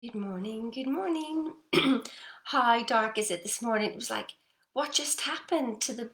Good morning, good morning. How dark is it this morning? It was like, what just happened to the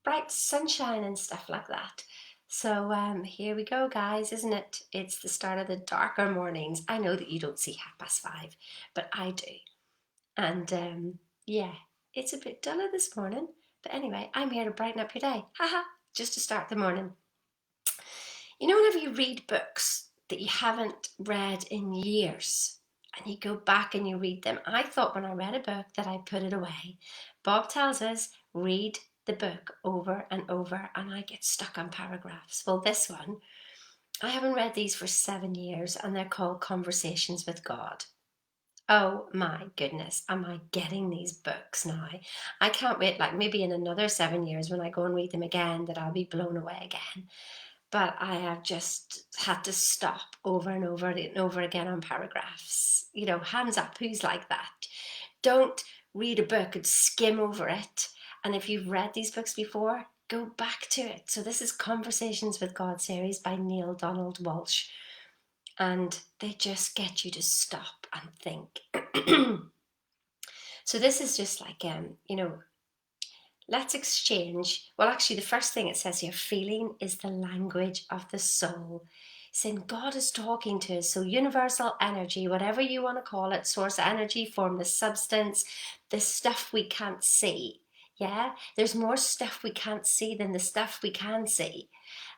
bright sunshine and stuff like that? So here we go, guys, isn't it? It's the start of the darker mornings. I know that you don't see 5:30, but I do. And yeah, it's a bit duller this morning. But anyway, I'm here to brighten up your day. Haha, just to start the morning. You know, whenever you read books that you haven't read in years and you go back and you read them, I thought when I read a book that I put it away. Bob tells us read the book over and over, and I get stuck on paragraphs. Well, this one, I haven't read these for 7 years, and they're called Conversations with God. Oh my goodness, am I getting these books now? I can't wait, like maybe in another 7 years when I go and read them again, that I'll be blown away again. But I have just had to stop over and over and over again on paragraphs. You know, hands up, who's like that? Don't read a book and skim over it. And if you've read these books before, go back to it. So this is Conversations with God series by Neale Donald Walsch. And they just get you to stop and think. So this is just like, let's exchange. Well, actually, the first thing it says here, feeling is the language of the soul. Saying God is talking to us. So, universal energy, whatever you want to call it, source energy, formless substance, the stuff we can't see. Yeah, there's more stuff we can't see than the stuff we can see.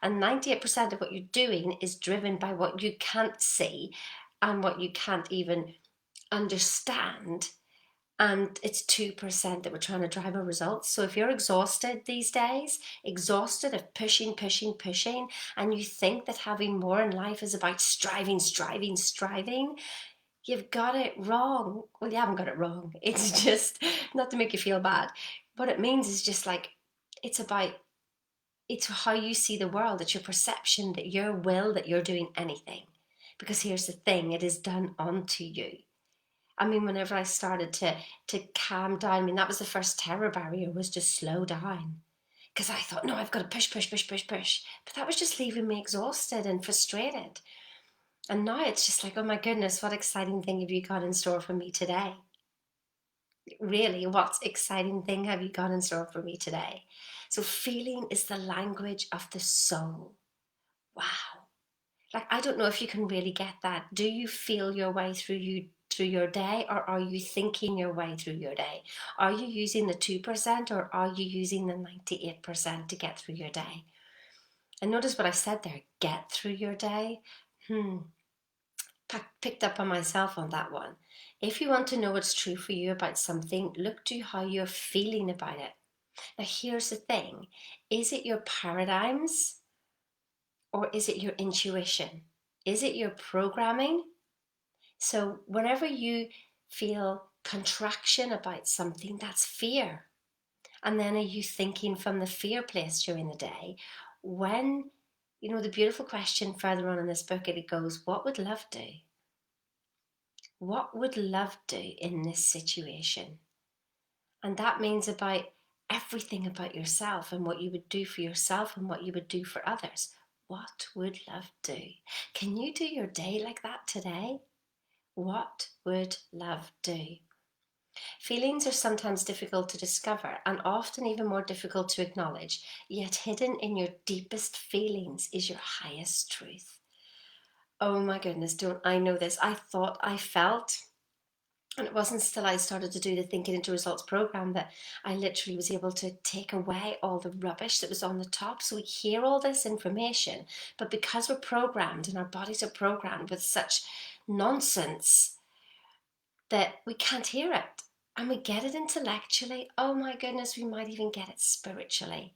And 98% of what you're doing is driven by what you can't see and what you can't even understand, and it's 2% that we're trying to drive our results. So if you're exhausted these days, exhausted of pushing, pushing, pushing, and you think that having more in life is about striving, striving, striving, you've got it wrong. Well, you haven't got it wrong. It's just not to make you feel bad. What it means is just like, it's about, it's how you see the world. It's your perception, that your will, that you're doing anything. Because here's the thing, it is done onto you. I mean, whenever I started to calm down, I mean, that was the first terror barrier, was to slow down. Because I thought, no, I've got to push, push, push, push, push. But that was just leaving me exhausted and frustrated. And now it's just like, oh my goodness, what exciting thing have you got in store for me today? Really, what exciting thing have you got in store for me today? So feeling is the language of the soul. Wow. Like, I don't know if you can really get that. Do you feel your way through your day, or are you thinking your way through your day? Are you using the 2%, or are you using the 98% to get through your day? And notice what I said there, get through your day. Picked up on myself on that one. If you want to know what's true for you about something, look to how you're feeling about it. Now, here's the thing, is it your paradigms, or is it your intuition? Is it your programming? So, whenever you feel contraction about something, that's fear. And then are you thinking from the fear place during the day? When, the beautiful question further on in this book, it goes, what would love do? What would love do in this situation? And that means about everything about yourself, and what you would do for yourself and what you would do for others. What would love do? Can you do your day like that today? What would love do? Feelings are sometimes difficult to discover, and often even more difficult to acknowledge, yet hidden in your deepest feelings is your highest truth. Oh my goodness, don't I know this? I thought I felt, and it wasn't until I started to do the Thinking into Results program that I literally was able to take away all the rubbish that was on the top. So we hear all this information, but because we're programmed and our bodies are programmed with such nonsense, that we can't hear it. And we get it intellectually. Oh my goodness, we might even get it spiritually.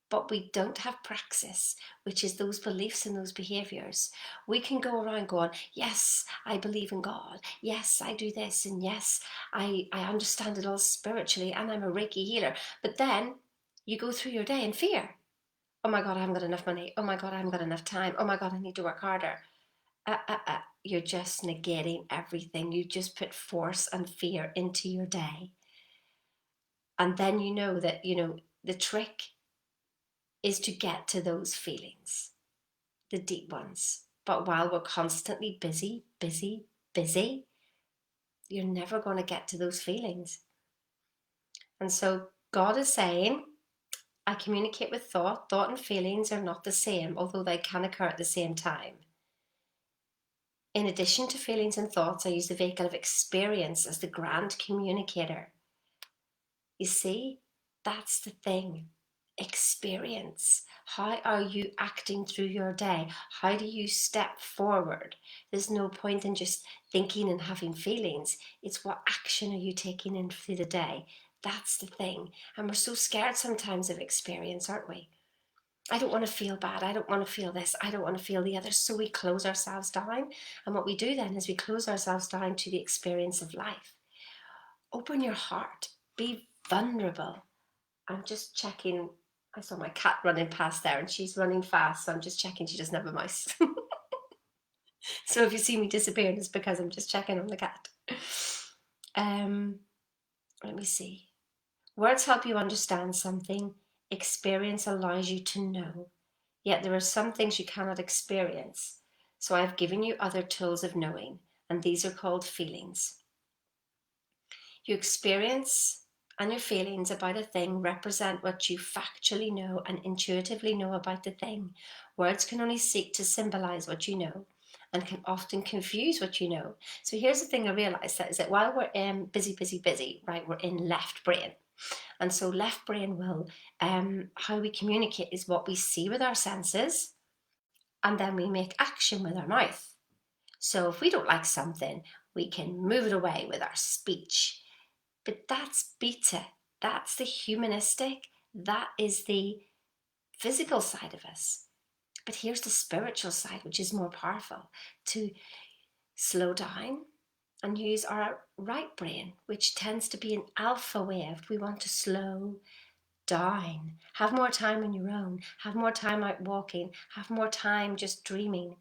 But we don't have praxis, which is those beliefs and those behaviors. We can go around going, yes, I believe in God. Yes, I do this. And yes, I understand it all spiritually. And I'm a Reiki healer. But then you go through your day in fear. Oh my God, I haven't got enough money. Oh my God, I haven't got enough time. Oh my God, I need to work harder. You're just negating everything. You just put force and fear into your day. And then you know that, the trick is to get to those feelings, the deep ones. But while we're constantly busy, busy, busy, you're never going to get to those feelings. And so God is saying, I communicate with thought. Thought and feelings are not the same, although they can occur at the same time. In addition to feelings and thoughts, I use the vehicle of experience as the grand communicator. You see, that's the thing. Experience. How are you acting through your day? How do you step forward? There's no point in just thinking and having feelings. It's what action are you taking in through the day? That's the thing. And we're so scared sometimes of experience, aren't we? I don't want to feel bad. I don't want to feel this. I don't want to feel the other. So we close ourselves down. And what we do then is we close ourselves down to the experience of life. Open your heart. Be vulnerable. I'm just checking. I saw my cat running past there and she's running fast. So I'm just checking she doesn't have a mouse. So if you see me disappearing, it's because I'm just checking on the cat. Let me see. Words help you understand something. Experience allows you to know. Yet there are some things you cannot experience. So I've given you other tools of knowing, and these are called feelings. Your experience and your feelings about a thing represent what you factually know and intuitively know about the thing. Words can only seek to symbolize what you know and can often confuse what you know. So here's the thing I realized that is that while we're busy, right, we're in left brain. And so left brain will, how we communicate is what we see with our senses, and then we make action with our mouth. So if we don't like something, we can move it away with our speech. But that's beta. That's the humanistic. That is the physical side of us. But here's the spiritual side, which is more powerful, to slow down and use our right brain, which tends to be an alpha wave. We want to slow down, have more time on your own, have more time out walking, have more time just dreaming,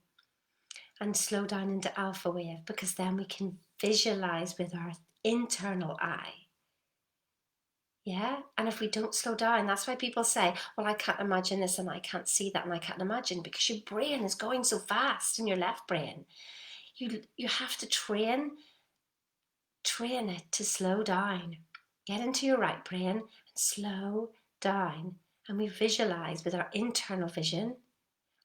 and slow down into alpha wave, because then we can visualize with our internal eye. Yeah, and if we don't slow down, that's why people say, well, I can't imagine this and I can't see that and I can't imagine, because your brain is going so fast in your left brain. You have to train it to slow down. Get into your right brain and slow down. And we visualize with our internal vision,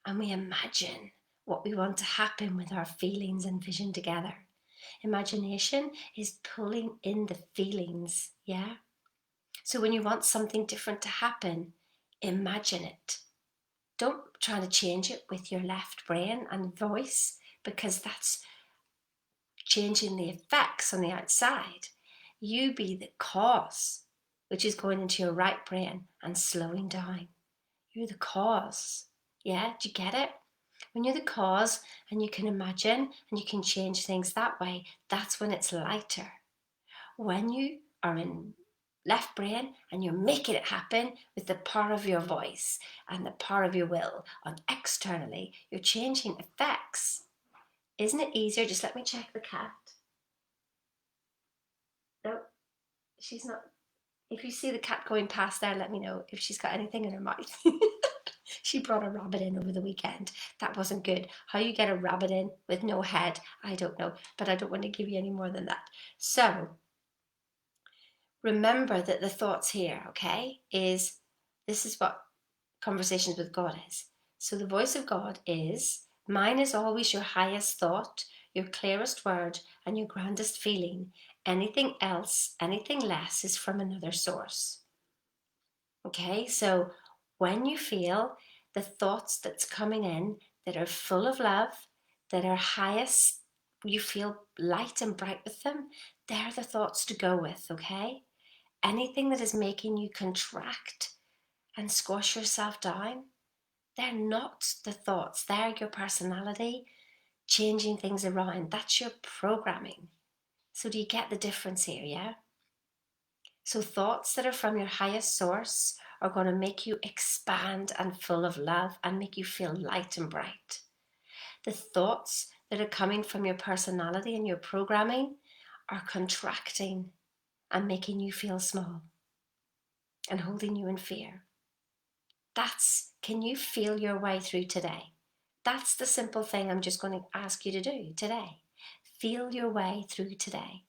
and we imagine what we want to happen with our feelings and vision together. Imagination is pulling in the feelings, yeah? So when you want something different to happen, imagine it. Don't try to change it with your left brain and voice, because that's changing the effects on the outside. You be the cause, which is going into your right brain and slowing down. You're the cause. Yeah, do you get it? When you're the cause and you can imagine and you can change things that way, that's when it's lighter. When you are in left brain and you're making it happen with the power of your voice and the power of your will on externally, you're changing effects. Isn't it easier? Just let me check the cat. No, she's not. If you see the cat going past there, let me know if she's got anything in her mouth. She brought a rabbit in over the weekend. That wasn't good. How you get a rabbit in with no head, I don't know, but I don't want to give you any more than that. So remember that the thoughts here, okay, this is what conversations with God is. So the voice of God is, mine is always your highest thought, your clearest word, and your grandest feeling. Anything else, anything less is from another source. Okay, so when you feel the thoughts that's coming in that are full of love, that are highest, you feel light and bright with them, they're the thoughts to go with, okay? Anything that is making you contract and squash yourself down, they're not the thoughts, they're your personality changing things around. That's your programming. So do you get the difference here, yeah? So thoughts that are from your highest source are going to make you expand and full of love and make you feel light and bright. The thoughts that are coming from your personality and your programming are contracting and making you feel small and holding you in fear. Can you feel your way through today? That's the simple thing I'm just going to ask you to do today. Feel your way through today.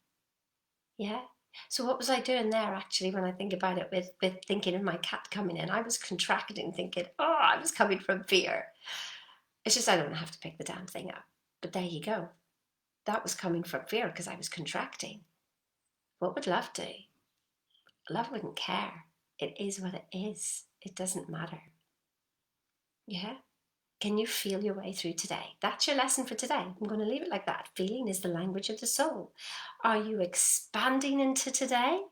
Yeah. So what was I doing there actually when I think about it with thinking of my cat coming in? I was contracting, thinking, oh, I was coming from fear. It's just I don't have to pick the damn thing up. But there you go. That was coming from fear because I was contracting. What would love do? Love wouldn't care. It is what it is. It doesn't matter. Yeah. Can you feel your way through today? That's your lesson for today. I'm going to leave it like that. Feeling is the language of the soul. Are you expanding into today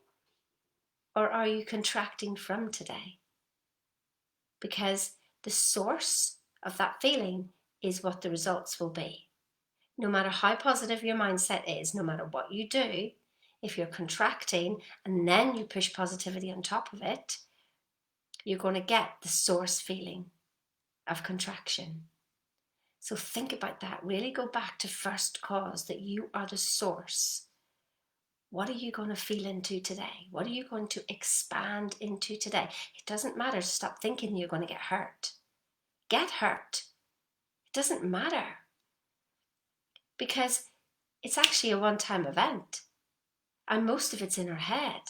or are you contracting from today? Because the source of that feeling is what the results will be. No matter how positive your mindset is, no matter what you do, if you're contracting and then you push positivity on top of it, you're going to get the source feeling of contraction. So think about that. Really go back to first cause, that you are the source. What are you going to feel into today? What are you going to expand into today? It doesn't matter to stop thinking you're going to get hurt. Get hurt. It doesn't matter because it's actually a one-time event and most of it's in our head.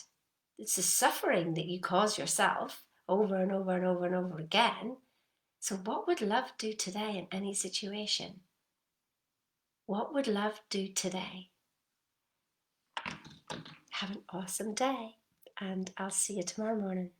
It's the suffering that you cause yourself over and over and over and over again. So what would love do today in any situation? What would love do today? Have an awesome day and I'll see you tomorrow morning.